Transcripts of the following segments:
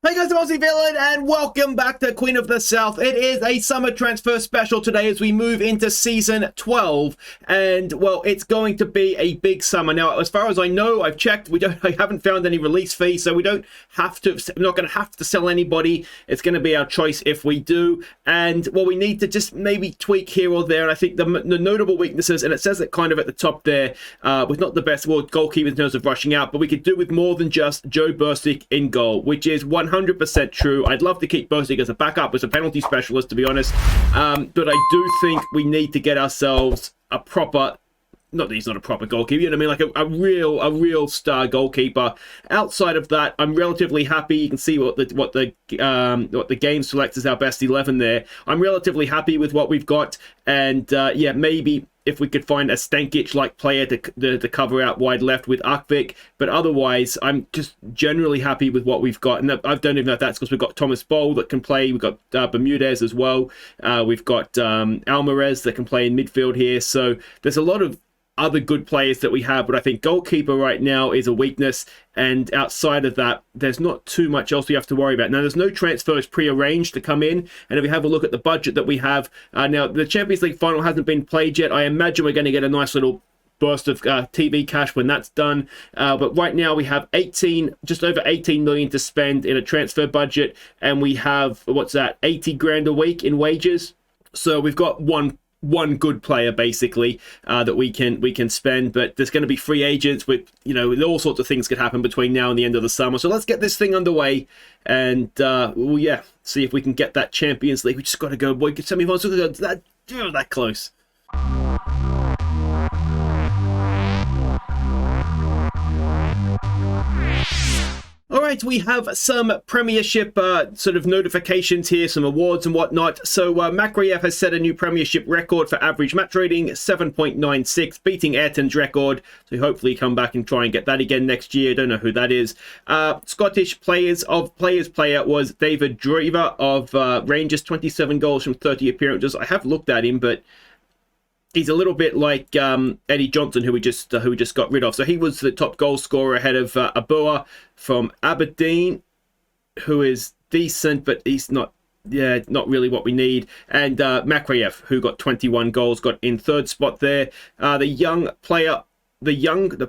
Hey guys, I'm Aussie Villain, and welcome back to Queen of the South. It is a summer transfer special today as we move into season 12, and well, it's going to be a big summer. Now, as far as I know, I've checked, I haven't found any release fee, so we don't have to, we're not going to have to sell anybody. It's going to be our choice if we do, and well, we need to just maybe tweak here or there. And I think the notable weaknesses, and it says it kind of at the top there, with not the best goalkeeper in terms of rushing out, but we could do with more than just Joe Bursick in goal, which is 100% true. I'd love to keep Bursick as a backup, as a penalty specialist, to be honest. But I do think we need to get ourselves a proper, not that he's not a proper goalkeeper, you know what I mean, like a real star goalkeeper. Outside of that, I'm relatively happy. You can see what the game selects as our best 11 there. I'm relatively happy with what we've got, and yeah, maybe if we could find a Stankic-like player to cover out wide left with Akvik, but otherwise, I'm just generally happy with what we've got. And I don't even know if that's because we've got Thomas Boll that can play. We've got Bermudez as well. We've got Alvarez that can play in midfield here. So there's a lot of other good players that we have, but I think goalkeeper right now is a weakness, and outside of that, there's not too much else we have to worry about. Now, there's no transfers pre-arranged to come in, and if we have a look at the budget that we have, now the Champions League final hasn't been played yet. I imagine we're going to get a nice little burst of TV cash when that's done, but right now we have just over 18 million to spend in a transfer budget, and we have, what's that, 80 grand a week in wages. So we've got one good player basically that we can spend, but there's going to be free agents with, you know, all sorts of things could happen between now and the end of the summer. So let's get this thing underway, and well, yeah, see if we can get that Champions League. We just got to go, boy, semi-finals, that close. All right, we have some Premiership sort of notifications here, some awards and whatnot. So Makariev has set a new Premiership record for average match rating, 7.96, beating Ayrton's record. So hopefully come back and try and get that again next year. Don't know who that is. Scottish Players Player was David Driver of Rangers, 27 goals from 30 appearances. I have looked at him, but he's a little bit like Eddie Johnson, who we just got rid of. So he was the top goal scorer ahead of Abua from Aberdeen, who is decent, but he's not really what we need. And Makariev, who got 21 goals, got in third spot there. The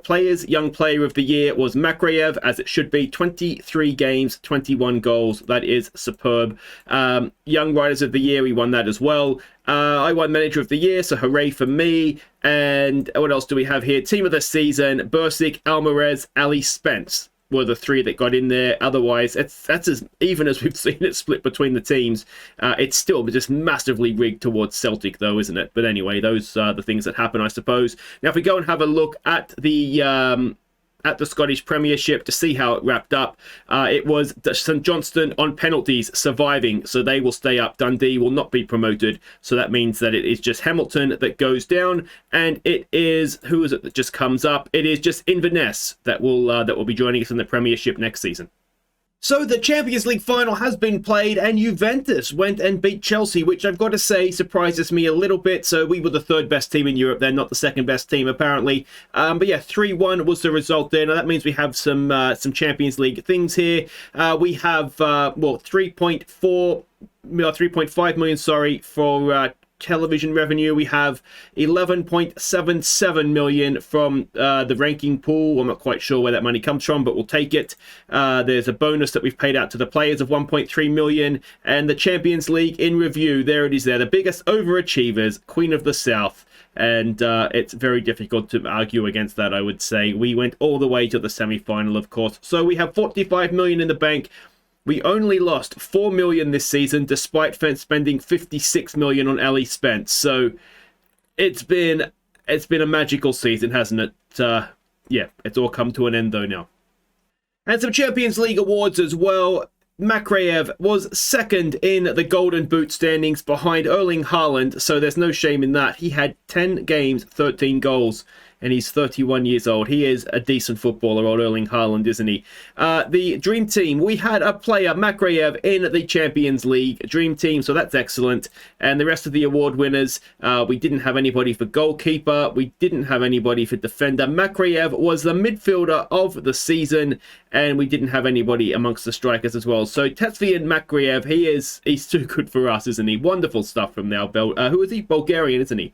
player's young player of the year was Makariev, as it should be. 23 games, 21 goals. That is superb. Young Riders of the year, we won that as well. I won Manager of the Year, so hooray for me. And what else do we have here? Team of the season, Bursick, Alvarez, Ali Spence were the three that got in there. Otherwise, that's as even as we've seen it split between the teams. It's still just massively rigged towards Celtic, though, isn't it? But anyway, those are the things that happen, I suppose. Now, if we go and have a look at the Scottish Premiership to see how it wrapped up, it was St Johnstone on penalties surviving, so they will stay up. Dundee will not be promoted, so that means that it is just Hamilton that goes down, and it is, who is it that just comes up? It is just Inverness that will be joining us in the Premiership next season. So the Champions League final has been played, and Juventus went and beat Chelsea, which I've got to say surprises me a little bit. So we were the third best team in Europe. They're not the second best team, apparently. But yeah, 3-1 was the result there. Now that means we have some Champions League things here. We have 3.5 million, for television revenue. We have 11.77 million from the ranking pool. I'm not quite sure where that money comes from, but we'll take it. There's a bonus that we've paid out to the players of 1.3 million, and the Champions League in review, there it is there, the biggest overachievers, Queen of the South. And it's very difficult to argue against that, I would say. We went all the way to the semi-final, of course. So we have 45 million in the bank. We only lost 4 million this season, despite spending 56 million on Ali Spence. So it's been a magical season, hasn't it? Yeah, it's all come to an end though now. And some Champions League awards as well. Makariev was second in the Golden Boot standings behind Erling Haaland, so there's no shame in that. He had 10 games, 13 goals. and he's 31 years old. He is a decent footballer, old Erling Haaland, isn't he? The Dream Team, we had a player, Makrayev, in the Champions League Dream Team, so that's excellent. And the rest of the award winners, we didn't have anybody for goalkeeper. We didn't have anybody for defender. Makrayev was the midfielder of the season, and we didn't have anybody amongst the strikers as well. So Tesvian Makrayev, he's too good for us, isn't he? Wonderful stuff from now. Who is he? Bulgarian, isn't he?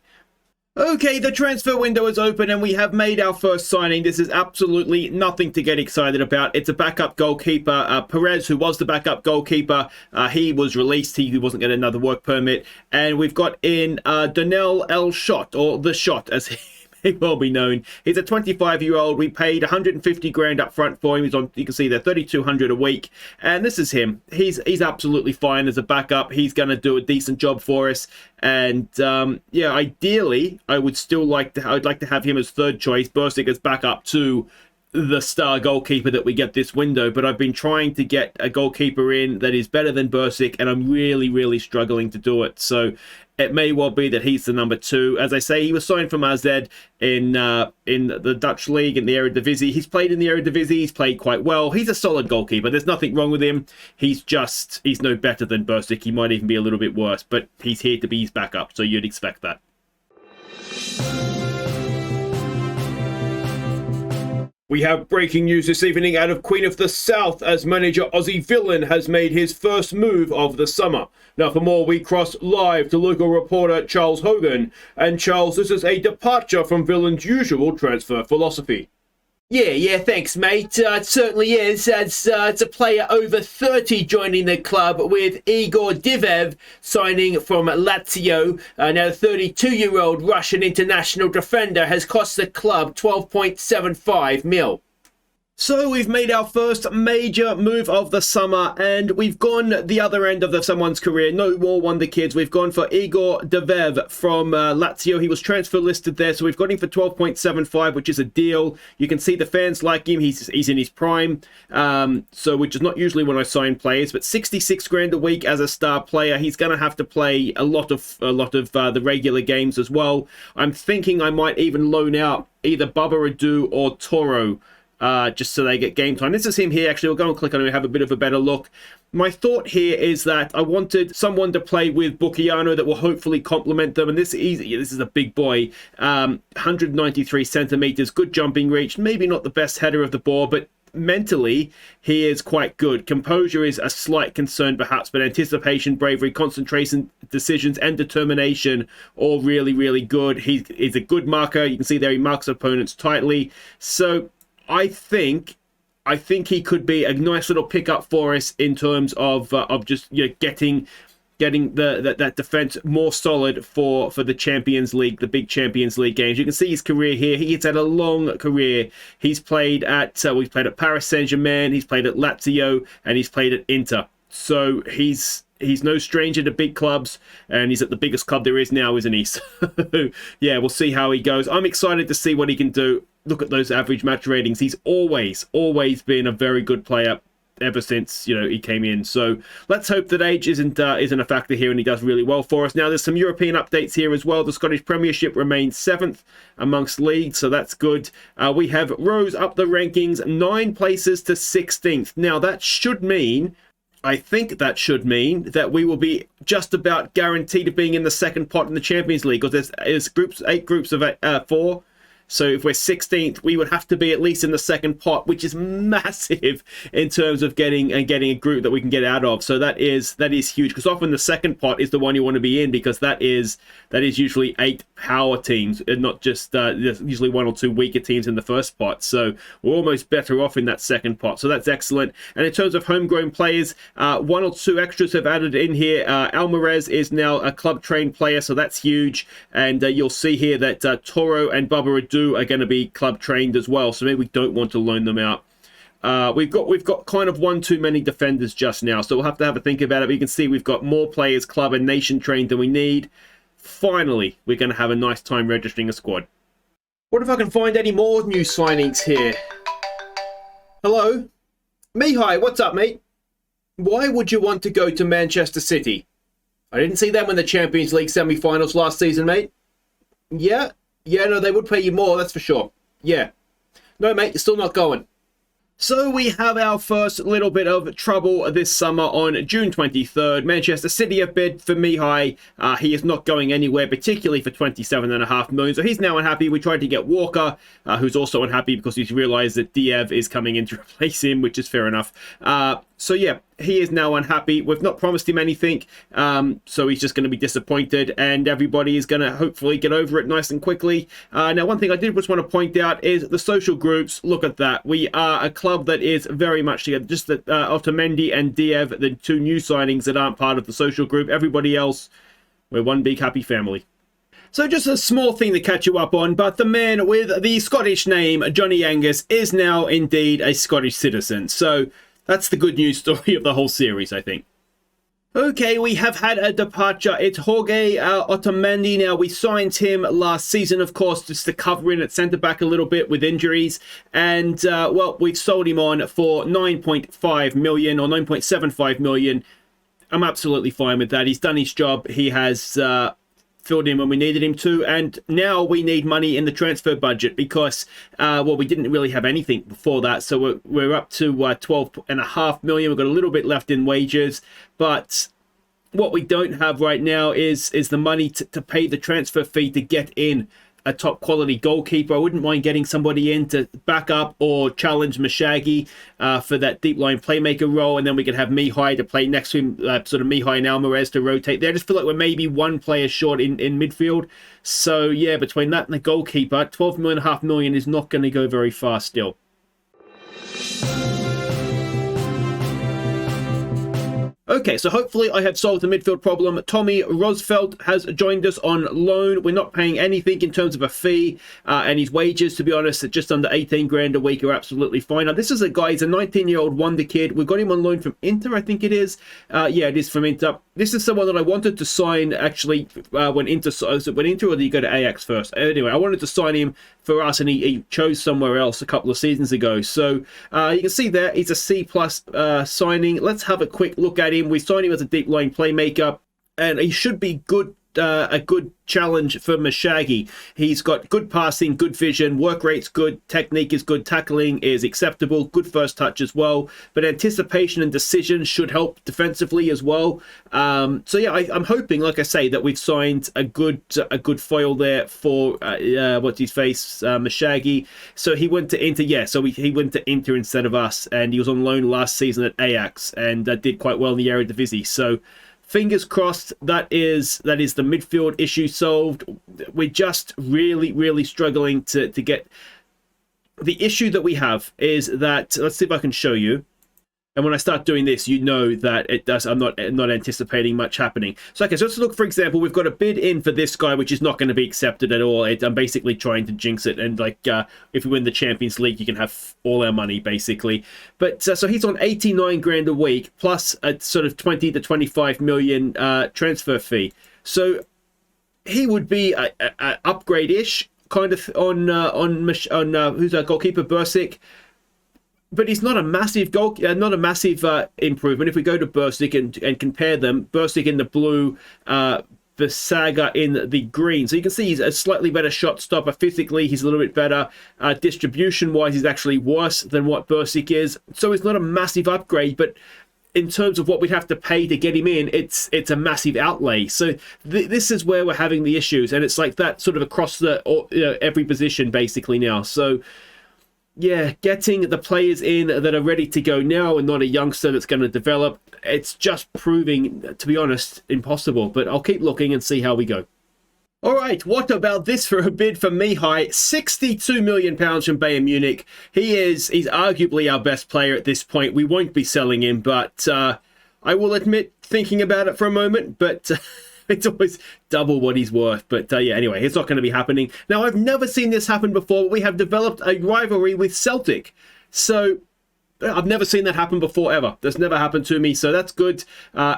Okay, the transfer window is open and we have made our first signing. This is absolutely nothing to get excited about. It's a backup goalkeeper. Perez, who was the backup goalkeeper, he was released. He wasn't getting another work permit. And we've got in Donnell El Shot, or The Shot, as he may well be known. He's a 25-year-old. We paid 150 grand up front for him. He's on, you can see there, 3,200 a week. And this is him. He's absolutely fine as a backup. He's going to do a decent job for us. And yeah, ideally, I'd like to have him as third choice. Bursik as backup to the star goalkeeper that we get this window. But I've been trying to get a goalkeeper in that is better than Bursik, and I'm really struggling to do it. So it may well be that he's the number 2. As I say, he was signed from AZ in the Dutch league, in the Eredivisie. He's played in the Eredivisie. He's played quite well. He's a solid goalkeeper. There's nothing wrong with him. He's no better than Bursik. He might even be a little bit worse, but he's here to be his backup, so you'd expect that. We have breaking news this evening out of Queen of the South, as manager Aussie Villain has made his first move of the summer. Now for more, we cross live to local reporter Charles Hogan. And Charles, this is a departure from Villain's usual transfer philosophy. Yeah, thanks, mate. It certainly is, as it's a player over 30 joining the club, with Igor Divev signing from Lazio. Now, the 32-year-old Russian international defender has cost the club 12.75 mil. So we've made our first major move of the summer, and we've gone the other end of someone's career. No more wonder kids. We've gone for Igor Divev from Lazio. He was transfer listed there, so we've got him for 12.75, which is a deal. You can see the fans like him. He's in his prime, so which is not usually when I sign players, but 66 grand a week as a star player. He's going to have to play a lot of the regular games as well. I'm thinking I might even loan out either Baba Adu or Toro, just so they get game time. This is him here, actually. We'll go and click on him and have a bit of a better look. My thought here is that I wanted someone to play with Bucchiano that will hopefully complement them, and this is a big boy, 193 centimeters, good jumping reach, maybe not the best header of the ball, but mentally he is quite good. Composure is a slight concern perhaps, but anticipation, bravery, concentration, decisions and determination, all really good. He's a good marker. You can see there he marks opponents tightly, so I think he could be a nice little pickup for us in terms of just getting that defense more solid for the Champions League, the big Champions League games. You can see his career here. He's had a long career. He's played at we've played at Paris Saint-Germain. He's played at Lazio, and he's played at Inter. So he's no stranger to big clubs, and he's at the biggest club there is now, isn't he? So yeah, we'll see how he goes. I'm excited to see what he can do. Look at those average match ratings. He's always been a very good player ever since he came in. So let's hope that age isn't a factor here, and he does really well for us. Now there's some European updates here as well. The Scottish Premiership remains 7th amongst leagues, so that's good. We have rose up the rankings 9 places to 16th. Now that should mean, I think that should mean, that we will be just about guaranteed of being in the second pot in the Champions League, because there's 8 groups of 4. So if we're 16th, we would have to be at least in the second pot, which is massive in terms of getting a group that we can get out of. So that is huge, because often the second pot is the one you want to be in, because that is usually 8 power teams, and not just usually 1 or 2 weaker teams in the first pot. So we're almost better off in that second pot. So that's excellent. And in terms of homegrown players, 1 or 2 extras have added in here. Alvarez is now a club trained player, so that's huge. And you'll see here that Toro and Baba Adu are going to be club trained as well, so maybe we don't want to loan them out. We've got kind of one too many defenders just now, so we'll have to have a think about it. But you can see we've got more players club and nation trained than we need. Finally, we're going to have a nice time registering a squad. What if I can find any more new signings here? Hello? Mihai, what's up, mate? Why would you want to go to Manchester City? I didn't see them in the Champions League semi-finals last season, mate. Yeah, Yeah, no, they would pay you more, that's for sure. Yeah. No, mate, you're still not going. So we have our first little bit of trouble this summer on June 23rd. Manchester City have bid for Mihai. He is not going anywhere, particularly for 27.5 million. So he's now unhappy. We tried to get Walker, who's also unhappy because he's realized that Diev is coming in to replace him, which is fair enough. So yeah, he is now unhappy. We've not promised him anything, so he's just going to be disappointed, and everybody is going to hopefully get over it nice and quickly. Now, one thing I did just want to point out is the social groups. Look at that. We are a club that is very much together. Just that Otamendi and Diev, the two new signings that aren't part of the social group. Everybody else, we're one big happy family. So just a small thing to catch you up on, but the man with the Scottish name, Johnny Angus, is now indeed a Scottish citizen. So that's the good news story of the whole series, I think. Okay, we have had a departure. It's Jorge Otamendi. Now, we signed him last season, of course, just to cover in at centre-back a little bit with injuries. And, well, we've sold him on for 9.5 million or 9.75 million. I'm absolutely fine with that. He's done his job. He has filled in when we needed him to, and now we need money in the transfer budget because well, we didn't really have anything before that, so we're up to 12.5 million. We've got a little bit left in wages, but what we don't have right now is the money to pay the transfer fee to get in a top quality goalkeeper. I wouldn't mind getting somebody in to back up or challenge Mashagi for that deep line playmaker role, and then we could have Mihai to play next to him, sort of Mihai and Alvarez to rotate there. I just feel like we're maybe one player short in midfield. So yeah, between that and the goalkeeper, 12.5 million is not going to go very far still. Okay, so hopefully I have solved the midfield problem. Tommy Rosfeldt has joined us on loan. We're not paying anything in terms of a fee, and his wages, to be honest, at just under 18 grand a week are absolutely fine. Now, this is a guy, he's a 19-year-old wonder kid. We've got him on loan from Inter, I think it is. Yeah, it is from Inter. This is someone that I wanted to sign, actually, when Inter, or did he go to Ajax first? Anyway, I wanted to sign him for us, and he chose somewhere else a couple of seasons ago. So you can see there, he's a C+ signing. Let's have a quick look at him. We signed him as a deep line playmaker, and he should be good. A good challenge for Mashagi. He's got good passing, good vision, work rate's good, technique is good, tackling is acceptable, good first touch as well, but anticipation and decision should help defensively as well. So yeah, I'm hoping, like I say, that we've signed a good foil there for what's his face, Mashagi. So he went to Inter, yeah. So he went to Inter instead of us, and he was on loan last season at Ajax and did quite well in the Eredivisie. So fingers crossed that is the midfield issue solved. We're just really struggling to get. The issue that we have is that, let's see if I can show you. And when I start doing this, you know that it does. I'm not anticipating much happening. So okay, so let's look, for example, we've got a bid in for this guy, which is not going to be accepted at all. I'm basically trying to jinx it, and like if we win the Champions League, you can have all our money basically. But so he's on 89 grand a week plus a sort of 20 to 25 million transfer fee. So he would be a upgrade-ish kind of on who's our goalkeeper, Bursic. But he's not a massive improvement. If we go to Bursic and compare them, Bursic in the blue, Visaga in the green. So you can see he's a slightly better shot stopper. Physically, he's a little bit better. Distribution-wise, he's actually worse than what Bursic is. So it's not a massive upgrade, but in terms of what we'd have to pay to get him in, it's a massive outlay. So this is where we're having the issues, and it's like that sort of across every position basically now. So yeah, getting the players in that are ready to go now and not a youngster that's going to develop, it's just proving, to be honest, impossible. But I'll keep looking and see how we go. All right, what about this for a bid for Mihai? £62 million from Bayern Munich. He's arguably our best player at this point. We won't be selling him, but I will admit, thinking about it for a moment, but it's always double what he's worth. But yeah, anyway, it's not going to be happening. Now, I've never seen this happen before. We have developed a rivalry with Celtic. So I've never seen that happen before, ever. That's never happened to me, so that's good.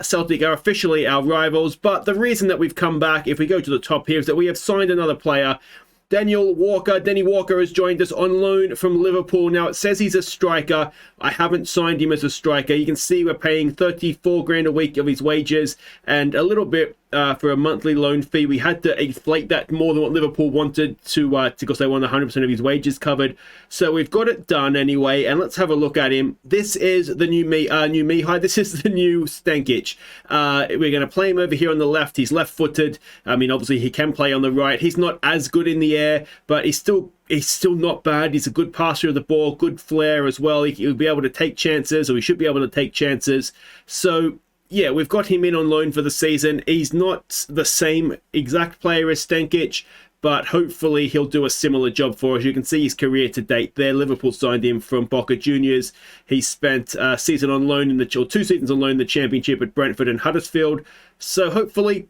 Celtic are officially our rivals. But the reason that we've come back, if we go to the top here, is that we have signed another player. Denny Walker has joined us on loan from Liverpool. Now, it says he's a striker. I haven't signed him as a striker. You can see we're paying 34 grand a week of his wages and a little bit for a monthly loan fee. We had to inflate that more than what Liverpool wanted to because they want 100% of his wages covered. So we've got it done anyway, and let's have a look at him. This is the new Mihai. This is the new Stankic. We're going to play him over here on the left. He's left-footed. I mean, obviously he can play on the right. He's not as good in the air, but he's still not bad. He's a good passer of the ball, good flair as well. He'll be able to take chances, or he should be able to take chances. So yeah, we've got him in on loan for the season. He's not the same exact player as Stankic, but hopefully he'll do a similar job for us. You can see his career to date there. Liverpool signed him from Boca Juniors. He spent a season on loan or 2 seasons on loan in the Championship at Brentford and Huddersfield. So hopefully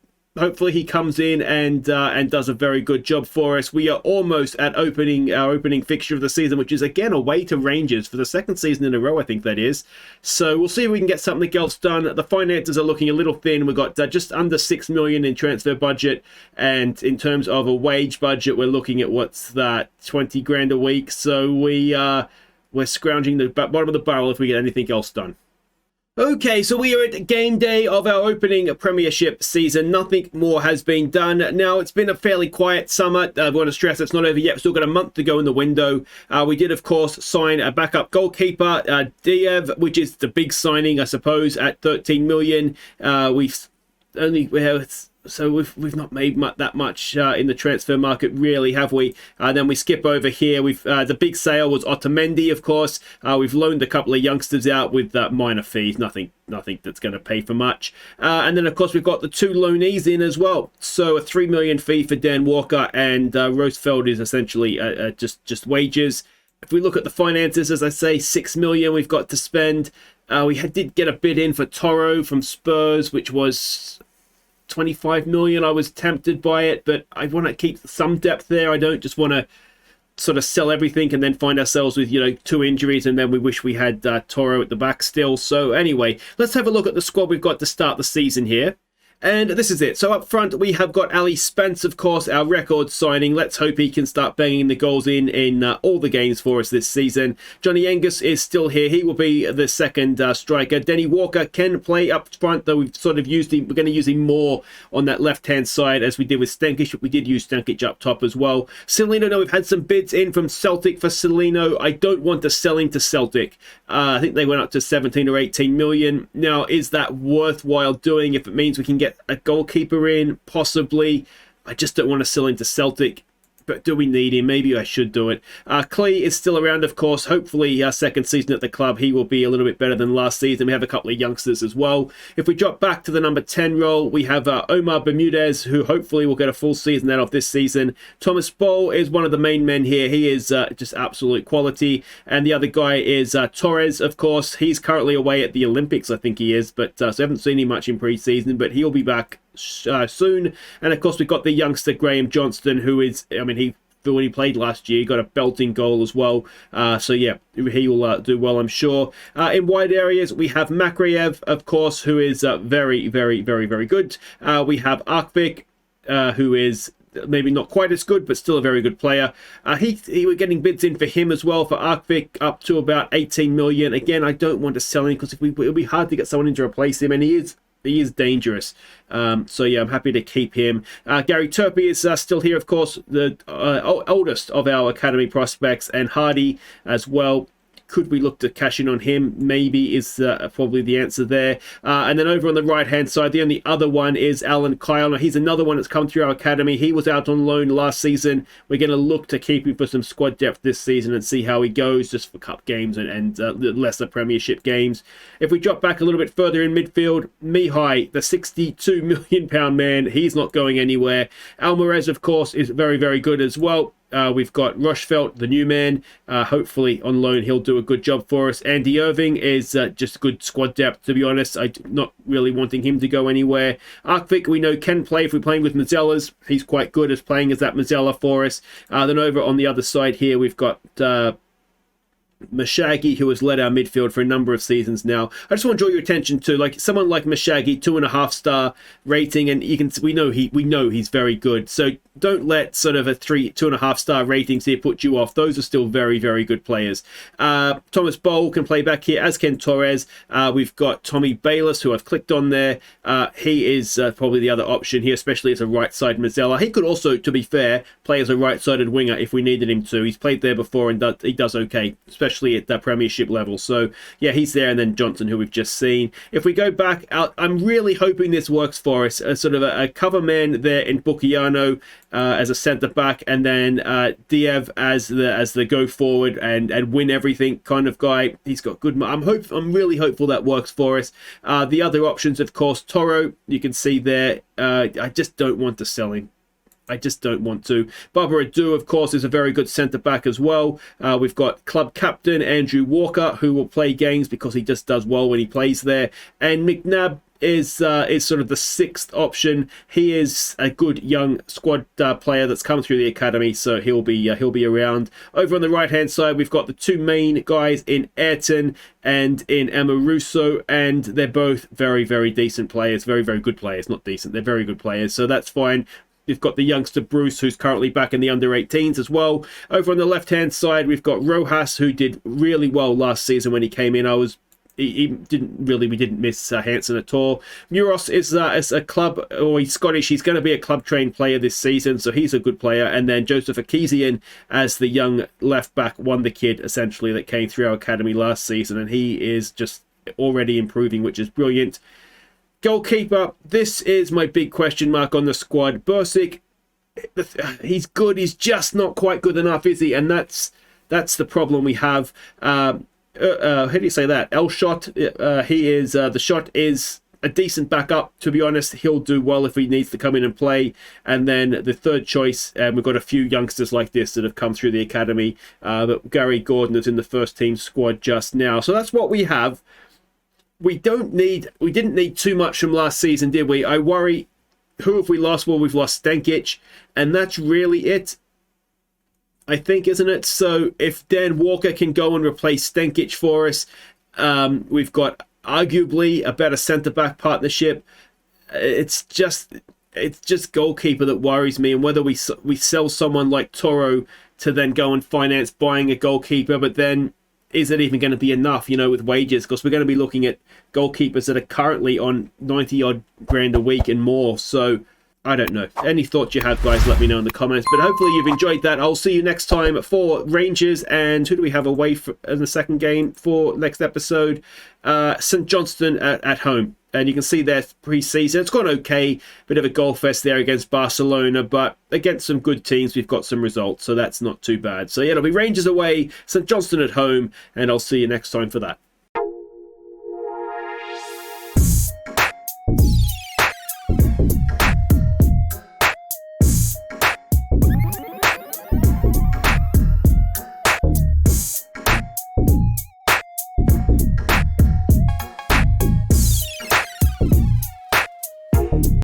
he comes in and does a very good job for us. We are almost at our opening fixture of the season, which is again away to Rangers for the 2nd season in a row, I think that is. So we'll see if we can get something else done. The finances are looking a little thin. We've got just under 6 million in transfer budget, and in terms of a wage budget, we're looking at what's that, 20 grand a week. So we're scrounging the bottom of the barrel if we get anything else done. Okay, so we are at game day of our opening Premiership season. Nothing more has been done. Now, it's been a fairly quiet summer. I want to stress it's not over yet. We've still got a month to go in the window. We did, of course, sign a backup goalkeeper, Diev, which is the big signing, I suppose, at 13 million. So we've not made that much in the transfer market, really, have we? Then we skip over here. The big sale was Otamendi, of course. We've loaned a couple of youngsters out with minor fees, nothing that's going to pay for much. And then, of course, we've got the 2 loanees in as well. So a 3 million fee for Dan Walker, and Rosefeld is essentially just wages. If we look at the finances, as I say, 6 million we've got to spend. We did get a bid in for Toro from Spurs, which was 25 million. I was tempted by it, but I want to keep some depth there. I don't just want to sort of sell everything and then find ourselves with 2 injuries, and then we wish we had Toro at the back still. So anyway, let's have a look at the squad we've got to start the season here. And this is it. So up front, we have got Ali Spence, of course, our record signing. Let's hope he can start banging the goals in all the games for us this season. Johnny Angus is still here. He will be the second striker. Denny Walker can play up front, though we've sort of used him. We're going to use him more on that left-hand side, as we did with Stankic, but we did use Stankic up top as well. Celino, now we've had some bids in from Celtic for Celino. I don't want to sell him to Celtic. I think they went up to 17 or 18 million. Now, is that worthwhile doing if it means we can get a goalkeeper in? Possibly. I just don't want to sell him to Celtic. But do we need him? Maybe I should do it. Clay is still around, of course. Hopefully, second season at the club, he will be a little bit better than last season. We have a couple of youngsters as well. If we drop back to the number 10 role, we have Omar Bermudez, who hopefully will get a full season out of this season. Thomas Boll is one of the main men here. He is just absolute quality. And the other guy is Torres, of course. He's currently away at the Olympics, I think he is. But so I haven't seen him much in pre-season, but he'll be back soon. And of course, we've got the youngster Graham Johnston, who is, when he played last year, he got a belting goal as well. So yeah, he will do well, I'm sure. In wide areas, we have Makariev, of course, who is very, very, very, very good. We have Arkvik, who is maybe not quite as good, but still a very good player. We're getting bids in for him as well, for Arkvik, up to about 18 million. Again, I don't want to sell him because it'll be hard to get someone in to replace him, and he is dangerous. So yeah, I'm happy to keep him. Gary Turpie is still here, of course, the oldest of our academy prospects, and Hardy as well. Could we look to cash in on him? Maybe is probably the answer there. And then over on the right-hand side, the only other one is Alan Kyle. Now, he's another one that's come through our academy. He was out on loan last season. We're going to look to keep him for some squad depth this season and see how he goes, just for cup games and lesser Premiership games. If we drop back a little bit further in midfield, Mihai, the £62 million man, he's not going anywhere. Alvarez, of course, is very, very good as well. We've got Rochefort, the new man. Hopefully on loan he'll do a good job for us. Andy Irving is just good squad depth, to be honest. I'm not really wanting him to go anywhere. Arkvik, we know, can play if we're playing with Mazzellas. He's quite good as playing as that Mazzella for us. Then over on the other side here, we've got Mashagi, who has led our midfield for a number of seasons now. I just want to draw your attention to like someone like Mashagi, 2.5-star rating, and we know he's very good. So don't let sort of a 2.5-star ratings here put you off. Those are still very, very good players. Thomas Bowl can play back here, as can Torres. We've got Tommy Bayliss, who I've clicked on there. He is probably the other option here, especially as a right-side Mazzella. He could also, to be fair, play as a right-sided winger if we needed him to. He's played there before and he does okay, especially at the Premiership level. So yeah, he's there, and then Johnson, who we've just seen. If we go back out, I'm really hoping this works for us. Sort of a cover man there in Bucchiano as a centre back, and then Diev as the go forward and win everything kind of guy. He's got good. I'm really hopeful that works for us. The other options, of course, Toro. You can see there. I just don't want to sell him. I just don't want to. Barbara Adu, of course, is a very good centre-back as well. We've got club captain Andrew Walker, who will play games because he just does well when he plays there. And McNabb is sort of the sixth option. He is a good young squad player that's come through the academy, so he'll be around. Over on the right-hand side, we've got the two main guys in Ayrton and in Amoruso, and they're both very, very decent players. Very, very good players. Not decent, they're very good players, so that's fine. We've got the youngster Bruce, who's currently back in the under-18s as well. Over on the left-hand side, we've got Rojas, who did really well last season when he came in. We didn't miss Hansen at all. Muros is a club, or he's Scottish. He's going to be a club-trained player this season, so he's a good player. And then Joseph Akizian as the young left-back wonder kid, essentially, that came through our academy last season, and he is just already improving, which is brilliant. Goalkeeper, this is my big question mark on the squad. Bursic, he's good. He's just not quite good enough, is he? And that's the problem we have. How do you say that? Elshot, he is the shot is a decent backup. To be honest, he'll do well if he needs to come in and play. And then the third choice, we've got a few youngsters like this that have come through the academy. But Gary Gordon is in the first team squad just now. So that's what we have. We didn't need too much from last season, did we? I worry, who have we lost? Well, we've lost Stankic, and that's really it, I think, isn't it? So if Dan Walker can go and replace Stankic for us, we've got arguably a better centre-back partnership. It's just goalkeeper that worries me, and whether we sell someone like Toro to then go and finance buying a goalkeeper, but then is it even going to be enough, with wages? Because we're going to be looking at goalkeepers that are currently on 90-odd grand a week and more. So I don't know. Any thoughts you have, guys, let me know in the comments. But hopefully you've enjoyed that. I'll see you next time for Rangers. And who do we have away in the second game for next episode? St Johnstone at home. And you can see their pre-season. It's gone okay. Bit of a goal fest there against Barcelona. But against some good teams, we've got some results. So that's not too bad. So yeah, it'll be Rangers away, St Johnstone at home. And I'll see you next time for that.